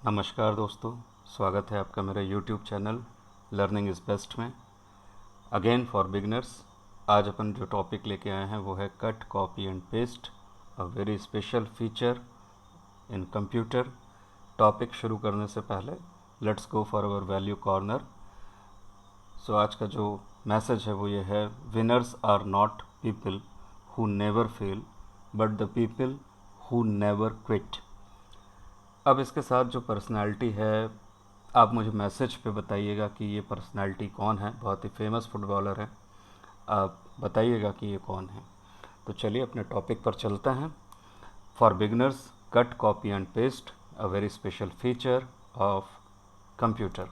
नमस्कार दोस्तों, स्वागत है आपका मेरे YouTube channel learning is best में। अगेन फॉर बिगनर्स, आज अपन जो टॉपिक लेके आए हैं वो है cut copy and paste, a very special feature in computer. Topic शुरू करने से पहले let's go for our value corner. So आज का जो मैसेज है वो ये है, winners are not people who never fail but the people who never quit. अब इसके साथ जो पर्सनालिटी है, आप मुझे मैसेज पे बताइएगा कि ये पर्सनालिटी कौन है। बहुत ही फेमस फुटबॉलर है, आप बताइएगा कि ये कौन है। तो चलिए अपने टॉपिक पर चलते हैं। For beginners, cut copy and paste, a very special feature of computer.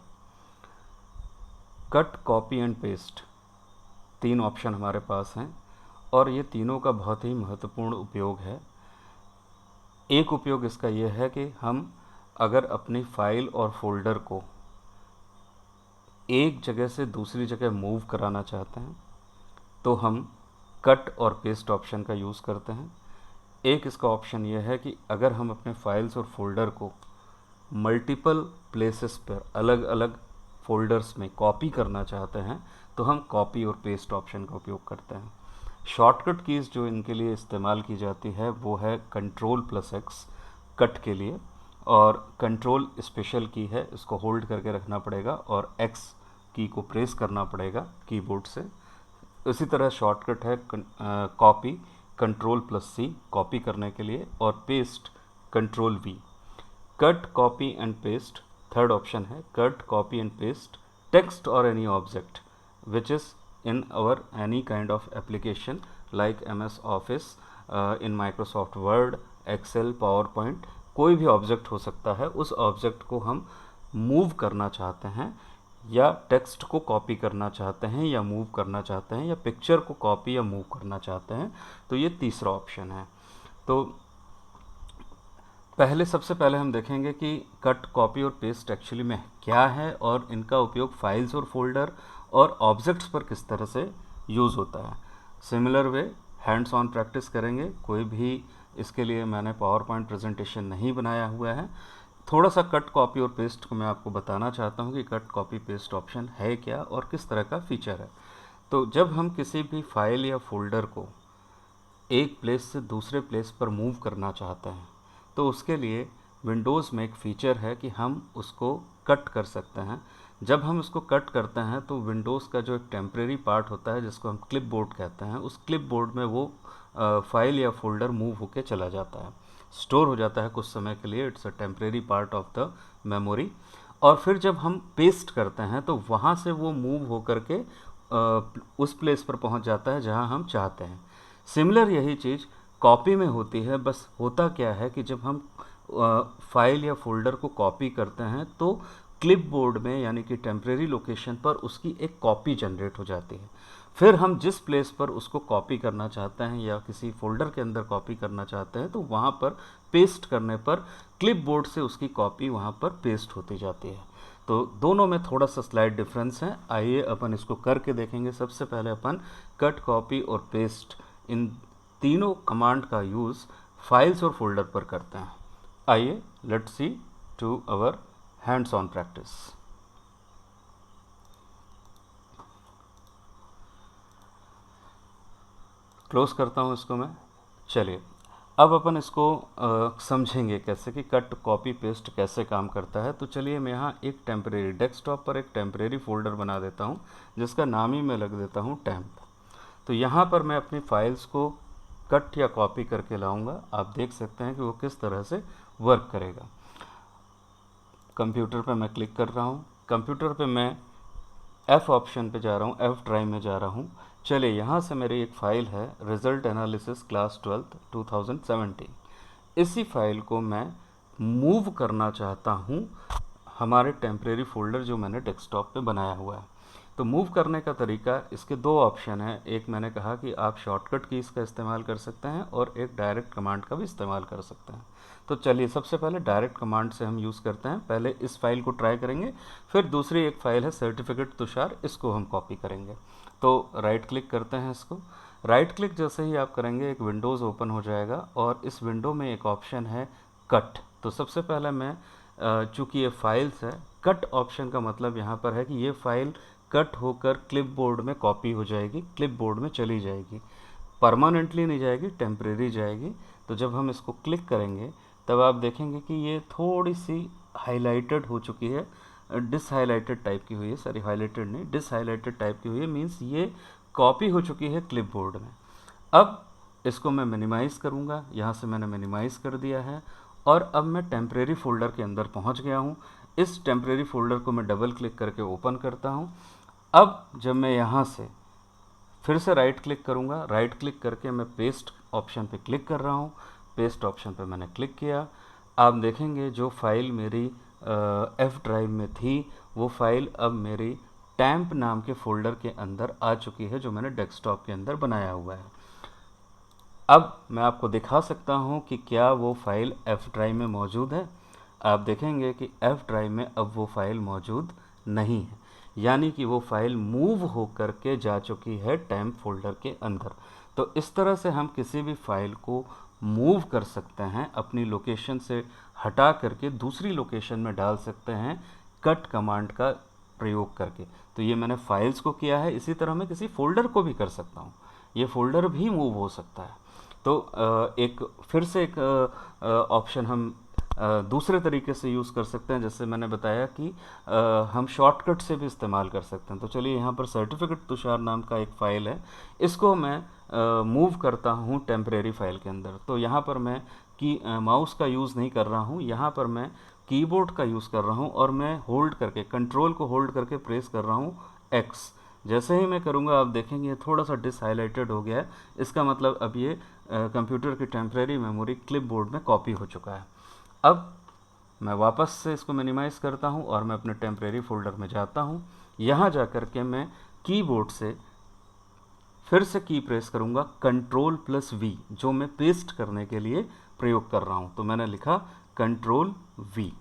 Cut copy and paste, तीन ऑप्शन हमारे पास हैं और ये तीनों का बहुत ही महत्वपूर्ण उपयोग है। एक उपयोग इसका यह है कि हम अगर अपनी फाइल और फोल्डर को एक जगह से दूसरी जगह मूव कराना चाहते हैं तो हम कट और पेस्ट ऑप्शन का यूज़ करते हैं। एक इसका ऑप्शन यह है कि अगर हम अपने फाइल्स और फोल्डर को मल्टीपल प्लेसेस पर अलग अलग फोल्डर्स में कॉपी करना चाहते हैं तो हम कॉपी और पेस्ट ऑप्शन का उपयोग करते हैं। शॉर्टकट कीज़ जो इनके लिए इस्तेमाल की जाती है वो है Ctrl+X कट के लिए, और कंट्रोल स्पेशल की है, इसको होल्ड करके रखना पड़ेगा और X की को प्रेस करना पड़ेगा कीबोर्ड से। इसी तरह शॉर्टकट है कॉपी, Ctrl+C कॉपी करने के लिए, और paste Ctrl+V। Cut copy and paste third option है, cut copy and paste text और any object which is in our any kind of application like MS Office, in Microsoft Word, Excel, PowerPoint। कोई भी object हो सकता है, उस object को हम मूव करना चाहते हैं या टेक्स्ट को कॉपी करना चाहते हैं या मूव करना चाहते हैं या पिक्चर को कॉपी या मूव करना चाहते हैं, तो ये तीसरा ऑप्शन है। तो सबसे पहले हम देखेंगे कि कट कॉपी और पेस्ट एक्चुअली में क्या है और इनका उपयोग फाइल्स और फोल्डर और ऑब्जेक्ट्स पर किस तरह से यूज़ होता है। Similar way hands on practice करेंगे। कोई भी इसके लिए मैंने पावर पॉइंट प्रेजेंटेशन नहीं बनाया हुआ है। थोड़ा सा कट कॉपी और पेस्ट को मैं आपको बताना चाहता हूँ कि कट कॉपी पेस्ट ऑप्शन है क्या और किस तरह का फीचर है। तो जब हम किसी भी फाइल या फोल्डर को एक प्लेस से दूसरे प्लेस पर मूव करना चाहते हैं तो उसके लिए विंडोज़ में एक फ़ीचर है कि हम उसको कट कर सकते हैं। जब हम उसको कट करते हैं तो विंडोज़ का जो एक टेम्परेरी पार्ट होता है जिसको हम क्लिपबोर्ड कहते हैं, उस क्लिपबोर्ड में वो फाइल या फोल्डर मूव होके चला जाता है, स्टोर हो जाता है कुछ समय के लिए। It's a temporary part of the memory. और फिर जब हम पेस्ट करते हैं तो वहाँ से वो मूव होकर के उस प्लेस पर पहुँच जाता है जहाँ हम चाहते हैं। सिमिलर यही चीज़ कॉपी में होती है। बस होता क्या है कि जब हम फाइल या फोल्डर को कॉपी करते हैं तो क्लिपबोर्ड में यानी कि टेम्परेरी लोकेशन पर उसकी एक कॉपी जनरेट हो जाती है। फिर हम जिस प्लेस पर उसको कॉपी करना चाहते हैं या किसी फोल्डर के अंदर कॉपी करना चाहते हैं तो वहाँ पर पेस्ट करने पर क्लिपबोर्ड से उसकी कॉपी वहाँ पर पेस्ट होती जाती है। तो दोनों में थोड़ा सा स्लाइड डिफरेंस है। आइए अपन इसको करके देखेंगे। सबसे पहले अपन कट कॉपी और पेस्ट इन तीनों कमांड का यूज़ फाइल्स और फोल्डर पर करते हैं। आइए let's see to our hands on practice. Close करता हूँ इसको मैं। चलिए अब अपन इसको समझेंगे कैसे कि कट कॉपी पेस्ट कैसे काम करता है। तो चलिए मैं यहाँ एक टेम्परेरी डेस्कटॉप पर एक टेम्परेरी फोल्डर बना देता हूँ जिसका नाम ही मैं लग देता हूँ टैम्प। तो यहाँ पर मैं अपनी फाइल्स को कट या कॉपी करके लाऊंगा। आप देख सकते हैं कि वो किस तरह से वर्क करेगा। कंप्यूटर पे मैं क्लिक कर रहा हूँ। कंप्यूटर पे मैं F ऑप्शन पे जा रहा हूँ, F ड्राइव में जा रहा हूँ। चलिए यहाँ से मेरी एक फ़ाइल है रिजल्ट एनालिसिस क्लास 12 2017। इसी फाइल को मैं मूव करना चाहता हूँ हमारे टेम्परेरी फोल्डर जो मैंने डेस्कटॉप पे बनाया हुआ है। तो मूव करने का तरीका, इसके दो ऑप्शन हैं। एक मैंने कहा कि आप शॉर्टकट कीज़ का इस्तेमाल कर सकते हैं और एक डायरेक्ट कमांड का भी इस्तेमाल कर सकते हैं। तो चलिए सबसे पहले डायरेक्ट कमांड से हम यूज़ करते हैं। पहले इस फाइल को ट्राई करेंगे, फिर दूसरी एक फाइल है सर्टिफिकेट तुषार, इसको हम कॉपी करेंगे। तो राइट क्लिक करते हैं इसको। राइट क्लिक जैसे ही आप करेंगे एक विंडोज़ ओपन हो जाएगा और इस विंडो में एक ऑप्शन है कट। तो सबसे पहले मैं चूँकि ये फाइल्स है, कट ऑप्शन का मतलब यहाँ पर है कि ये फाइल कट होकर क्लिपबोर्ड में कॉपी हो जाएगी, क्लिपबोर्ड में चली जाएगी, परमानेंटली नहीं जाएगी, टेम्परेरी जाएगी। तो जब हम इसको क्लिक करेंगे तब आप देखेंगे कि ये थोड़ी सी हाईलाइटेड हो चुकी है, डिस हाईलाइटेड टाइप की हुई है, सॉरी हाईलाइटेड नहीं, डिस हाईलाइटेड टाइप की हुई है, मीन्स ये कॉपी हो चुकी है क्लिपबोर्ड में। अब इसको मैं मिनिमाइज़ करूँगा, यहाँ से मैंने मिनिमाइज़ कर दिया है और अब मैं टेम्परेरी फोल्डर के अंदर पहुँच गया हूँ। इस टेम्परेरी फोल्डर को मैं डबल क्लिक करके ओपन करता हूँ। अब जब मैं यहाँ से फिर से राइट क्लिक करूँगा, राइट क्लिक करके मैं पेस्ट ऑप्शन पे क्लिक कर रहा हूँ, पेस्ट ऑप्शन पे मैंने क्लिक किया। आप देखेंगे जो फाइल मेरी एफ ड्राइव में थी वो फाइल अब मेरी टैम्प नाम के फोल्डर के अंदर आ चुकी है, जो मैंने डेस्कटॉप के अंदर बनाया हुआ है। अब मैं आपको दिखा सकता हूँ कि क्या वो फाइल एफ ड्राइव में मौजूद है। आप देखेंगे कि एफ ड्राइव में अब वो फाइल मौजूद नहीं है, यानी कि वो फाइल मूव होकर के जा चुकी है टैम्प फोल्डर के अंदर। तो इस तरह से हम किसी भी फाइल को मूव कर सकते हैं, अपनी लोकेशन से हटा करके दूसरी लोकेशन में डाल सकते हैं कट कमांड का प्रयोग करके। तो ये मैंने फाइल्स को किया है, इसी तरह मैं किसी फोल्डर को भी कर सकता हूँ, ये फोल्डर भी मूव हो सकता है। तो एक फिर से एक ऑप्शन हम दूसरे तरीके से यूज़ कर सकते हैं, जैसे मैंने बताया कि हम शॉर्टकट से भी इस्तेमाल कर सकते हैं। तो चलिए यहाँ पर सर्टिफिकेट तुषार नाम का एक फ़ाइल है, इसको मैं मूव करता हूँ टेम्परेरी फाइल के अंदर। तो यहाँ पर मैं माउस का यूज़ नहीं कर रहा हूँ, यहाँ पर मैं कीबोर्ड का यूज़ कर रहा हूँ और मैं होल्ड करके, कंट्रोल को होल्ड करके प्रेस कर रहा हूँ एक्स। जैसे ही मैं करूँगा आप देखेंगे ये थोड़ा सा डिस हाईलाइटेड हो गया है, इसका मतलब अब ये कंप्यूटर की टेम्परेरी मेमोरी क्लिपबोर्ड में कॉपी हो चुका है। अब मैं वापस से इसको मिनिमाइज़ करता हूँ और मैं अपने टेम्परेरी फोल्डर में जाता हूँ। यहाँ जा कर के मैं कीबोर्ड से फिर से की प्रेस करूँगा कंट्रोल प्लस वी, जो मैं पेस्ट करने के लिए प्रयोग कर रहा हूँ। तो मैंने लिखा कंट्रोल वी।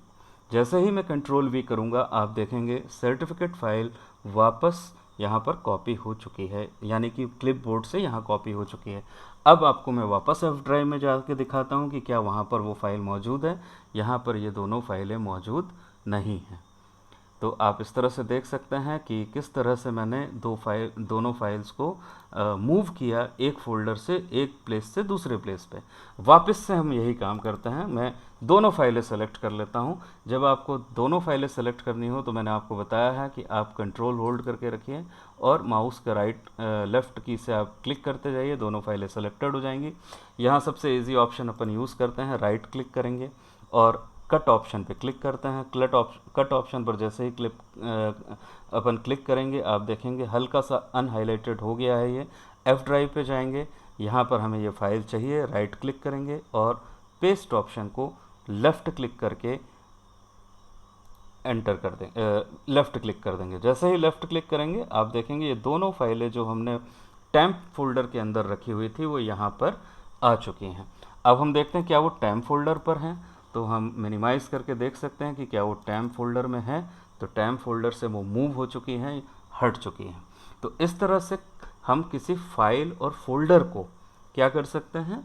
जैसे ही मैं कंट्रोल वी करूँगा आप देखेंगे सर्टिफिकेट फाइल वापस यहाँ पर कॉपी हो चुकी है, यानी कि क्लिपबोर्ड से यहाँ कॉपी हो चुकी है। अब आपको मैं वापस एफ ड्राइव में जाके दिखाता हूँ कि क्या वहाँ पर वो फाइल मौजूद है। यहाँ पर ये दोनों फाइलें मौजूद नहीं हैं। तो आप इस तरह से देख सकते हैं कि किस तरह से मैंने दोनों फाइल्स को मूव किया, एक फ़ोल्डर से एक प्लेस से दूसरे प्लेस पे। वापस से हम यही काम करते हैं, मैं दोनों फाइलें सेलेक्ट कर लेता हूं। जब आपको दोनों फाइलें सेलेक्ट करनी हो तो मैंने आपको बताया है कि आप कंट्रोल होल्ड करके रखिए और माउस का लेफ़्ट की से आप क्लिक करते जाइए, दोनों फाइलें सेलेक्टेड हो जाएंगी। यहाँ सबसे ईजी ऑप्शन अपन यूज़ करते हैं, राइट क्लिक करेंगे और कट ऑप्शन पे क्लिक करते हैं। कट ऑप्शन पर जैसे ही अपन क्लिक करेंगे आप देखेंगे हल्का सा अनहाइलाइटेड हो गया है ये। एफ ड्राइव पे जाएंगे, यहाँ पर हमें ये फाइल चाहिए, राइट क्लिक करेंगे और पेस्ट ऑप्शन को लेफ़्ट क्लिक करके एंटर कर दें, लेफ़्ट क्लिक कर देंगे। जैसे ही लेफ़्ट क्लिक करेंगे आप देखेंगे ये दोनों फाइलें जो हमने टैम्प फोल्डर के अंदर रखी हुई थी वो यहाँ पर आ चुकी हैं। अब हम देखते हैं क्या वो टैम्प फोल्डर पर हैं, तो हम मिनिमाइज़ करके देख सकते हैं कि क्या वो टैम्प फोल्डर में है। तो टैम्प फोल्डर से वो मूव हो चुकी हैं, हट चुकी हैं। तो इस तरह से हम किसी फाइल और फोल्डर को क्या कर सकते हैं,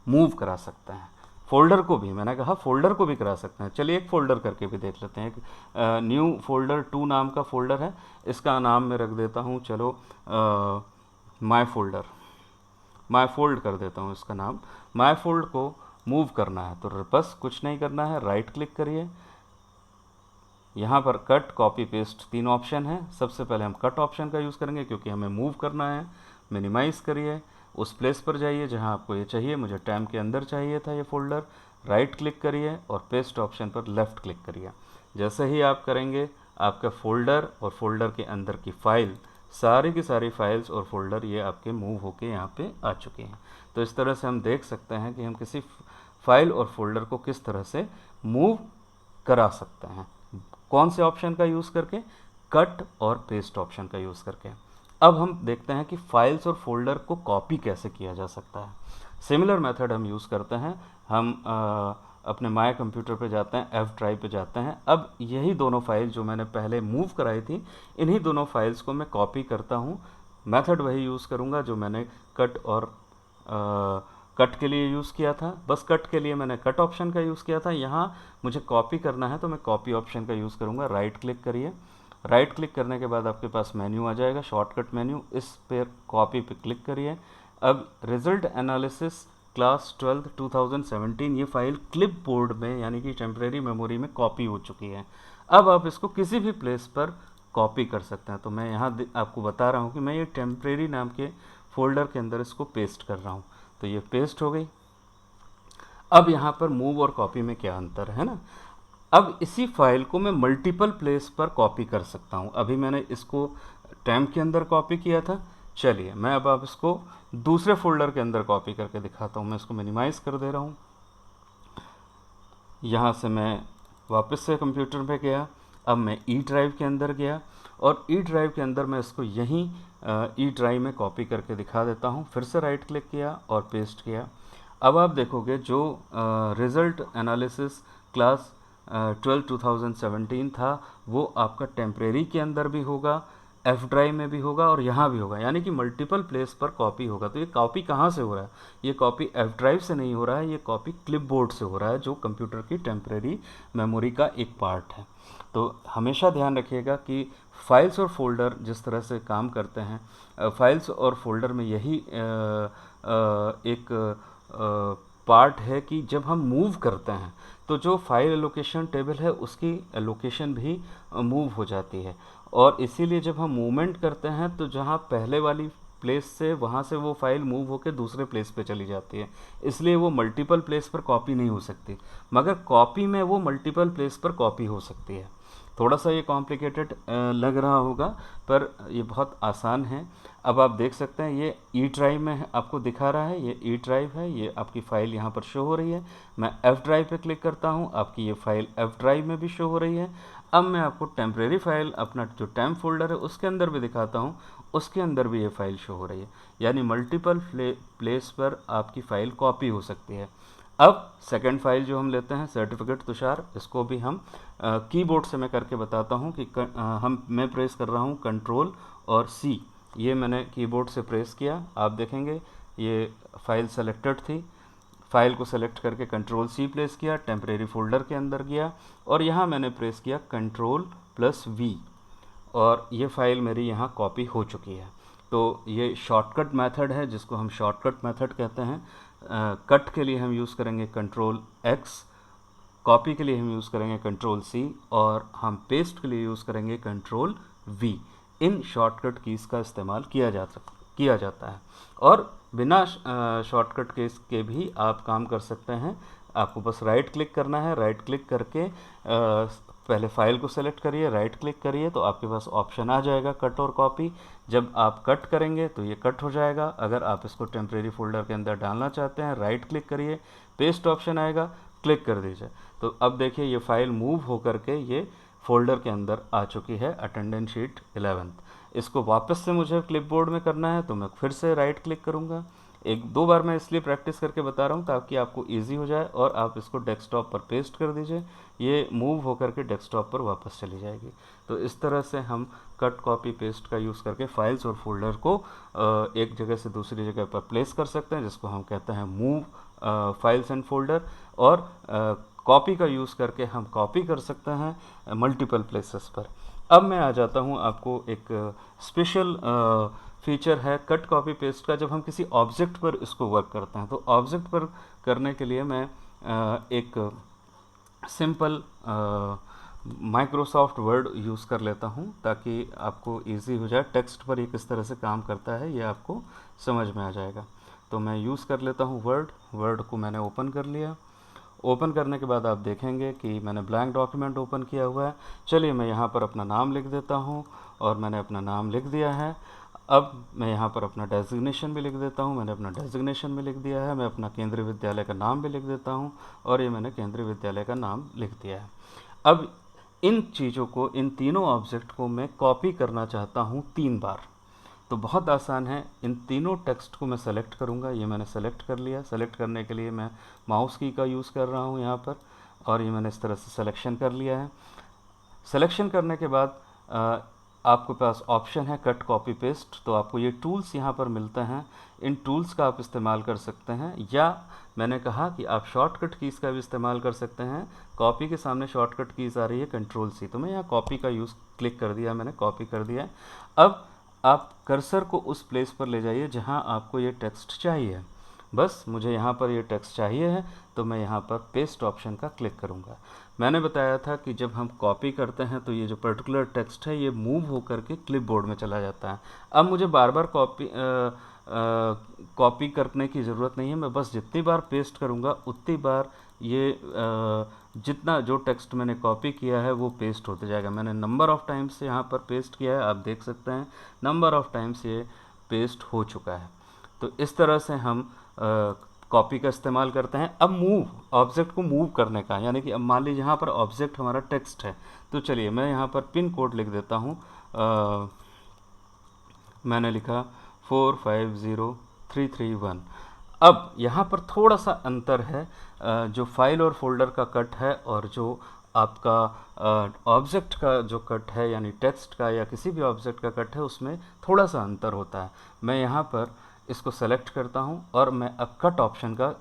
मूव करा सकते हैं। फोल्डर को भी, मैंने कहा फोल्डर को भी करा सकते हैं। चलिए एक फ़ोल्डर करके भी देख लेते हैं। न्यू फोल्डर 2 नाम का फ़ोल्डर है, इसका नाम मैं रख देता हूँ, चलो माय फोल्डर, माय फोल्ड कर देता हूँ इसका नाम। माय फोल्ड को मूव करना है तो बस कुछ नहीं करना है, राइट क्लिक करिए। यहाँ पर कट, कॉपी, पेस्ट 3 ऑप्शन है। सबसे पहले हम कट ऑप्शन का यूज़ करेंगे क्योंकि हमें मूव करना है। मिनिमाइज़ करिए, उस प्लेस पर जाइए जहाँ आपको ये चाहिए, मुझे टैम्प के अंदर चाहिए था ये फ़ोल्डर। राइट क्लिक करिए और पेस्ट ऑप्शन पर लेफ़्ट क्लिक करिए। जैसे ही आप करेंगे आपका फ़ोल्डर और फोल्डर के अंदर की फ़ाइल, सारी की सारी फाइल्स और फोल्डर ये आपके मूव होके यहाँ पे आ चुके हैं। तो इस तरह से हम देख सकते हैं कि हम किसी फाइल और फोल्डर को किस तरह से मूव करा सकते हैं, कौन से ऑप्शन का यूज़ करके, कट और पेस्ट ऑप्शन का यूज़ करके। अब हम देखते हैं कि फाइल्स और फोल्डर को कॉपी कैसे किया जा सकता है। सिमिलर मेथड हम यूज़ करते हैं। हम अपने माय कंप्यूटर पे जाते हैं, एफ ड्राइव पे जाते हैं। अब यही दोनों फाइल जो मैंने पहले मूव कराई थी, इन्हीं दोनों फाइल्स को मैं कॉपी करता हूँ। मेथड वही यूज़ करूँगा जो मैंने कट और कट के लिए यूज़ किया था, बस कट के लिए मैंने कट ऑप्शन का यूज़ किया था। यहाँ मुझे कॉपी करना है तो मैं कॉपी ऑप्शन का यूज़ करूँगा। राइट क्लिक करिए, राइट क्लिक करने के बाद आपके पास मेन्यू आ जाएगा, शॉर्टकट मेन्यू, इस पर कॉपी पे क्लिक करिए। अब रिजल्ट एनालिसिस क्लास 12 2017 ये फाइल क्लिप बोर्ड में यानी कि टेम्प्रेरी मेमोरी में कॉपी हो चुकी है। अब आप इसको किसी भी प्लेस पर कॉपी कर सकते हैं। तो मैं यहाँ आपको बता रहा हूँ कि मैं ये टेम्प्रेरी नाम के फोल्डर के अंदर इसको पेस्ट कर रहा हूँ। तो ये पेस्ट हो गई। अब यहाँ पर मूव और कॉपी में क्या अंतर है ना, अब इसी फाइल को मैं मल्टीपल प्लेस पर कॉपी कर सकता हूँ। अभी मैंने इसको टैम्प के अंदर कॉपी किया था, चलिए मैं अब आप इसको दूसरे फोल्डर के अंदर कॉपी करके दिखाता हूँ। मैं इसको मिनिमाइज़ कर दे रहा हूँ। यहाँ से मैं वापस से कंप्यूटर पे गया, अब मैं ई ड्राइव के अंदर गया और ई ड्राइव के अंदर मैं इसको यहीं ई ड्राइव में कॉपी करके दिखा देता हूँ। फिर से राइट क्लिक किया और पेस्ट किया। अब आप देखोगे जो रिज़ल्ट एनालिसिस क्लास 12 2017 था वो आपका टेम्परेरी के अंदर भी होगा, एफ ड्राइव में भी होगा और यहाँ भी होगा, यानी कि मल्टीपल प्लेस पर कॉपी होगा। तो ये कॉपी कहाँ से हो रहा है, ये कॉपी एफ ड्राइव से नहीं हो रहा है, ये कॉपी क्लिपबोर्ड से हो रहा है जो कंप्यूटर की टेम्परेरी मेमोरी का एक पार्ट है। तो हमेशा ध्यान रखिएगा कि फाइल्स और फोल्डर जिस तरह से काम करते हैं, फाइल्स और फोल्डर में यही एक पार्ट है कि जब हम मूव करते हैं तो जो फाइल एलोकेशन टेबल है उसकी एलोकेशन भी मूव हो जाती है। और इसीलिए जब हम मूवमेंट करते हैं तो जहाँ पहले वाली प्लेस से वहाँ से वो फाइल मूव होकर दूसरे प्लेस पे चली जाती है, इसलिए वो मल्टीपल प्लेस पर कॉपी नहीं हो सकती, मगर कॉपी में वो मल्टीपल प्लेस पर कॉपी हो सकती है। थोड़ा सा ये कॉम्प्लिकेटेड लग रहा होगा पर ये बहुत आसान है। अब आप देख सकते हैं ये ई ड्राइव में आपको दिखा रहा है, ये ई ड्राइव है, ये आपकी फ़ाइल यहाँ पर शो हो रही है। मैं एफ़ ड्राइव पे क्लिक करता हूँ, आपकी ये फ़ाइल एफ़ ड्राइव में भी शो हो रही है। अब मैं आपको टेम्परेरी फाइल अपना जो टेम्प फोल्डर है उसके अंदर भी दिखाता हूँ, उसके अंदर भी ये फाइल शो हो रही है, यानी मल्टीपल प्लेस पर आपकी फ़ाइल कॉपी हो सकती है। अब सेकंड फाइल जो हम लेते हैं सर्टिफिकेट तुषार, इसको भी हम कीबोर्ड से मैं करके बताता हूँ कि मैं प्रेस कर रहा हूँ कंट्रोल और सी, ये मैंने कीबोर्ड से प्रेस किया। आप देखेंगे ये फाइल सेलेक्टेड थी, फाइल को सेलेक्ट करके कंट्रोल सी प्रेस किया, टेम्परेरी फोल्डर के अंदर गया और यहाँ मैंने प्रेस किया कंट्रोल प्लस वी और ये फाइल मेरी यहाँ कॉपी हो चुकी है। तो ये शॉर्टकट मेथड है जिसको हम शॉर्टकट मेथड कहते हैं। कट के लिए हम यूज़ करेंगे कंट्रोल एक्स, कॉपी के लिए हम यूज़ करेंगे कंट्रोल सी और हम पेस्ट के लिए यूज़ करेंगे control we. In shortcut keys का इस्तेमाल किया जाता है और बिना शॉर्टकट कीज़ के भी आप काम कर सकते हैं। आपको बस राइट क्लिक करना है, राइट क्लिक करके पहले फाइल को सेलेक्ट करिए, राइट क्लिक करिए तो आपके पास ऑप्शन आ जाएगा कट और कॉपी। जब आप कट करेंगे तो ये कट हो जाएगा। अगर आप इसको टेम्परेरी फोल्डर के अंदर डालना चाहते हैं, राइट क्लिक करिए, पेस्ट ऑप्शन आएगा, क्लिक कर दीजिए। तो अब देखिए ये फाइल मूव होकर के ये फोल्डर के अंदर आ चुकी है, अटेंडेंस शीट 11। इसको वापस से मुझे क्लिपबोर्ड में करना है तो मैं फिर से राइट क्लिक करूँगा। एक दो बार मैं इसलिए प्रैक्टिस करके बता रहा हूँ ताकि आपको इजी हो जाए और आप इसको डेस्कटॉप पर पेस्ट कर दीजिए, ये मूव होकर के डेस्कटॉप पर वापस चली जाएगी। तो इस तरह से हम कट कॉपी पेस्ट का यूज़ करके फाइल्स और फोल्डर को एक जगह से दूसरी जगह पर प्लेस कर सकते हैं, जिसको हम कहते हैं मूव फाइल्स एंड फोल्डर। और कॉपी का यूज़ करके हम कॉपी कर सकते हैं मल्टीपल प्लेसेस पर। अब मैं आ जाता हूँ आपको एक स्पेशल फीचर है कट कॉपी पेस्ट का, जब हम किसी ऑब्जेक्ट पर इसको वर्क करते हैं। तो ऑब्जेक्ट पर करने के लिए मैं एक सिंपल माइक्रोसॉफ्ट वर्ड यूज़ कर लेता हूँ ताकि आपको इजी हो जाए। टेक्स्ट पर ये किस तरह से काम करता है ये आपको समझ में आ जाएगा। तो मैं यूज़ कर लेता हूँ वर्ड को मैंने ओपन कर लिया। ओपन करने के बाद आप देखेंगे कि मैंने ब्लैंक डॉक्यूमेंट ओपन किया हुआ है। चलिए मैं यहाँ पर अपना नाम लिख देता हूँ और मैंने अपना नाम लिख दिया है। अब मैं यहाँ पर अपना डेजिग्नेशन भी लिख देता हूँ, मैंने अपना डेजिग्नेशन भी लिख दिया है। मैं अपना केंद्रीय विद्यालय का नाम भी लिख देता हूँ और ये मैंने केंद्रीय विद्यालय का नाम लिख दिया है। अब इन चीज़ों को, इन तीनों ऑब्जेक्ट को मैं कॉपी करना चाहता हूँ 3 बार। तो बहुत आसान है, इन तीनों टेक्स्ट को मैं सेलेक्ट करूँगा। ये मैंने सेलेक्ट कर लिया। सेलेक्ट करने के लिए मैं माउस की का यूज़ कर रहा हूँ यहाँ पर और ये मैंने इस तरह से सिलेक्शन कर लिया है। सिलेक्शन करने के बाद आपके पास ऑप्शन है कट कॉपी पेस्ट, तो आपको ये टूल्स यहाँ पर मिलते हैं, इन टूल्स का आप इस्तेमाल कर सकते हैं, या मैंने कहा कि आप शॉर्टकट कीज़ का भी इस्तेमाल कर सकते हैं। कॉपी के सामने शॉर्टकट कीज़ आ रही है कंट्रोल सी, तो मैं यहाँ कॉपी का यूज़ क्लिक कर दिया, मैंने कॉपी कर दिया। अब आप कर्सर को उस प्लेस पर ले जाइए जहाँ आपको ये टेक्स्ट चाहिए। बस मुझे यहाँ पर ये टेक्स्ट चाहिए है, तो मैं यहाँ पर पेस्ट ऑप्शन का क्लिक करूँगा। मैंने बताया था कि जब हम कॉपी करते हैं तो ये जो पर्टिकुलर टेक्स्ट है ये मूव होकर के क्लिपबोर्ड में चला जाता है। अब मुझे बार बार कॉपी करने की ज़रूरत नहीं है, मैं बस जितनी बार पेस्ट करूँगा उतनी बार ये जितना जो टेक्स्ट मैंने कॉपी किया है वो पेस्ट होते जाएगा। मैंने नंबर ऑफ़ टाइम्स यहाँ पर पेस्ट किया है, आप देख सकते हैं नंबर ऑफ़ टाइम्स ये पेस्ट हो चुका है। तो इस तरह से हम कॉपी का इस्तेमाल करते हैं। अब मूव, ऑब्जेक्ट को मूव करने का, यानी कि अब मान लीजिए यहाँ पर ऑब्जेक्ट हमारा टेक्स्ट है, तो चलिए मैं यहाँ पर पिन कोड लिख देता हूँ। मैंने लिखा 450331। अब यहाँ पर थोड़ा सा अंतर है, जो फाइल और फोल्डर का कट है और जो आपका ऑब्जेक्ट का जो कट है, यानी टेक्स्ट का या किसी भी ऑब्जेक्ट का कट है, उसमें थोड़ा सा अंतर होता है। मैं यहाँ पर इसको सेलेक्ट करता हूँ और मैं अब कट ऑप्शन का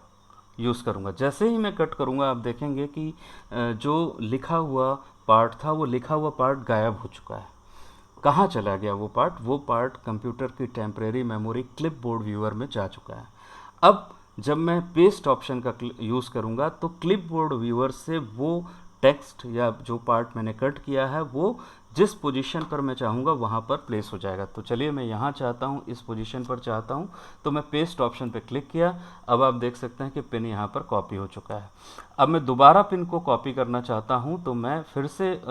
यूज़ करूँगा। जैसे ही मैं कट करूँगा आप देखेंगे कि जो लिखा हुआ पार्ट था वो लिखा हुआ पार्ट गायब हो चुका है। कहाँ चला गया वो पार्ट? वो पार्ट कंप्यूटर की टेम्परेरी मेमोरी क्लिपबोर्ड व्यूअर में जा चुका है। अब जब मैं पेस्ट ऑप्शन का यूज़ करूँगा तो क्लिपबोर्ड व्यूअर से वो टेक्स्ट या जो पार्ट मैंने कट किया है वो जिस पोजीशन पर मैं चाहूँगा वहाँ पर प्लेस हो जाएगा। तो चलिए मैं यहाँ चाहता हूँ, इस पोजीशन पर चाहता हूँ, तो मैं पेस्ट ऑप्शन पर क्लिक किया। अब आप देख सकते हैं कि पिन यहाँ पर कॉपी हो चुका है। अब मैं दोबारा पिन को कॉपी करना चाहता हूँ, तो मैं फिर से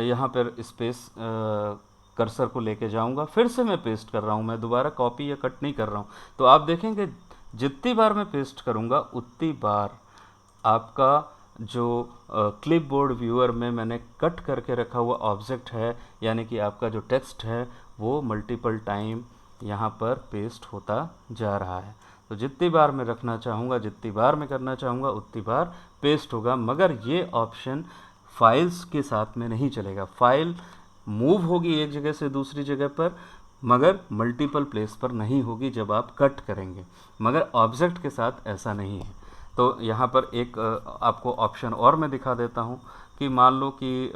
यहाँ पर स्पेस कर्सर को लेके जाऊँगा, फिर से मैं पेस्ट कर रहा हूँ, मैं दोबारा कॉपी या कट नहीं कर रहा हूँ। तो आप देखेंगे जितनी बार मैं पेस्ट करूँगा उतनी बार आपका जो क्लिपबोर्ड व्यूअर में मैंने कट करके रखा हुआ ऑब्जेक्ट है, यानी कि आपका जो टेक्स्ट है, वो मल्टीपल टाइम यहाँ पर पेस्ट होता जा रहा है। तो जितनी बार मैं रखना चाहूँगा, जितनी बार मैं करना चाहूँगा उतनी बार पेस्ट होगा, मगर ये ऑप्शन फाइल्स के साथ में नहीं चलेगा। फाइल मूव होगी एक जगह से दूसरी जगह पर, मगर मल्टीपल प्लेस पर नहीं होगी जब आप कट करेंगे, मगर ऑब्जेक्ट के साथ ऐसा नहीं है। तो यहाँ पर एक आपको ऑप्शन और मैं दिखा देता हूँ कि मान लो कि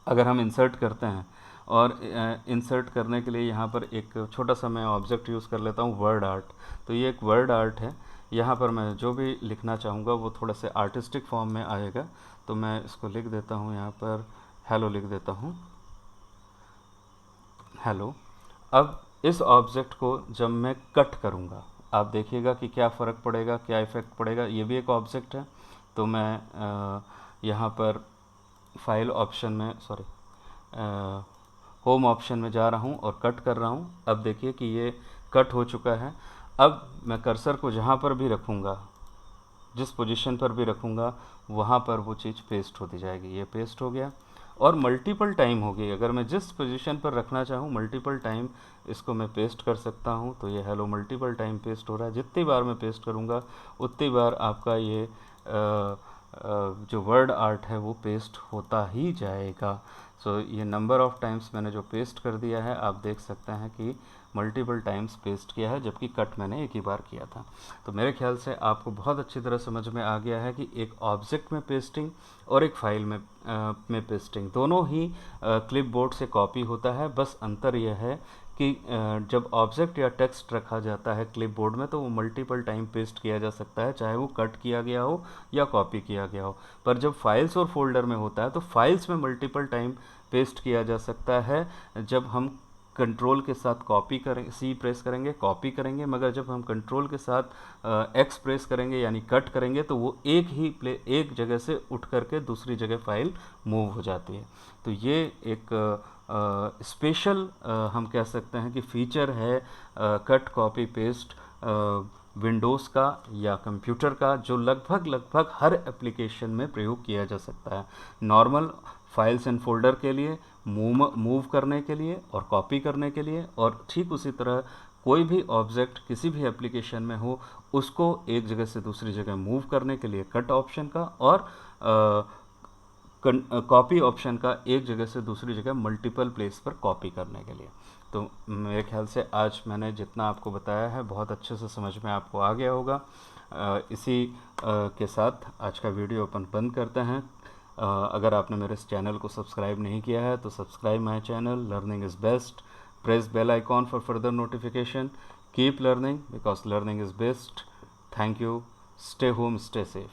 अगर हम इंसर्ट करते हैं और इंसर्ट करने के लिए यहाँ पर एक छोटा सा मैं ऑब्जेक्ट यूज़ कर लेता हूँ, वर्ड आर्ट। तो ये एक वर्ड आर्ट है, यहाँ पर मैं जो भी लिखना चाहूँगा वो थोड़ा सा आर्टिस्टिक फॉर्म में आएगा। तो मैं इसको लिख देता हूँ, यहाँ पर हेलो लिख देता हूँ, हेलो। अब इस ऑब्जेक्ट को जब मैं कट करूँगा आप देखिएगा कि क्या फ़र्क पड़ेगा, क्या इफ़ेक्ट पड़ेगा। ये भी एक ऑब्जेक्ट है, तो मैं यहाँ पर फाइल ऑप्शन में होम ऑप्शन में जा रहा हूँ और कट कर रहा हूँ। अब देखिए कि ये कट हो चुका है। अब मैं कर्सर को जहाँ पर भी रखूँगा, जिस पोजीशन पर भी रखूँगा, वहाँ पर वो चीज़ पेस्ट होती जाएगी। ये पेस्ट हो गया और मल्टीपल टाइम होगी। अगर मैं जिस पोजीशन पर रखना चाहूँ मल्टीपल टाइम इसको मैं पेस्ट कर सकता हूँ। तो ये हेलो मल्टीपल टाइम पेस्ट हो रहा है। जितनी बार मैं पेस्ट करूँगा उतनी बार आपका ये जो वर्ड आर्ट है वो पेस्ट होता ही जाएगा। सो ये नंबर ऑफ़ टाइम्स मैंने जो पेस्ट कर दिया है, आप देख सकते हैं कि मल्टीपल टाइम्स पेस्ट किया है, जबकि कट मैंने एक ही बार किया था। तो मेरे ख्याल से आपको बहुत अच्छी तरह समझ में आ गया है कि एक ऑब्जेक्ट में पेस्टिंग और एक फाइल में पेस्टिंग दोनों ही क्लिपबोर्ड से कॉपी होता है। बस अंतर यह है कि जब ऑब्जेक्ट या टेक्स्ट रखा जाता है क्लिपबोर्ड में तो वो मल्टीपल टाइम पेस्ट किया जा सकता है, चाहे वो कट किया गया हो या कॉपी किया गया हो। पर जब फाइल्स और फोल्डर में होता है तो फाइल्स में मल्टीपल टाइम पेस्ट किया जा सकता है। जब हम कंट्रोल के साथ कॉपी करें, सी प्रेस करेंगे, कॉपी करेंगे, मगर जब हम कंट्रोल के साथ एक्स प्रेस करेंगे यानी कट करेंगे तो वो एक जगह से उठ करके दूसरी जगह फाइल मूव हो जाती है। तो ये एक स्पेशल हम कह सकते हैं कि फीचर है कट कॉपी पेस्ट विंडोज़ का या कंप्यूटर का, जो लगभग हर एप्लीकेशन में प्रयोग किया जा सकता है। नॉर्मल फाइल्स एंड फोल्डर के लिए, मूव करने के लिए और कॉपी करने के लिए, और ठीक उसी तरह कोई भी ऑब्जेक्ट किसी भी एप्लीकेशन में हो उसको एक जगह से दूसरी जगह मूव करने के लिए कट ऑप्शन का, और कॉपी ऑप्शन का एक जगह से दूसरी जगह मल्टीपल प्लेस पर कॉपी करने के लिए। तो मेरे ख्याल से आज मैंने जितना आपको बताया है बहुत अच्छे से समझ में आपको आ गया होगा। इसी के साथ आज का वीडियो अपन बंद करते हैं। अगर आपने मेरे इस चैनल को सब्सक्राइब नहीं किया है तो subscribe my channel learning is best, press bell icon for further notification, keep learning because learning is best. Thank you, stay home, stay safe.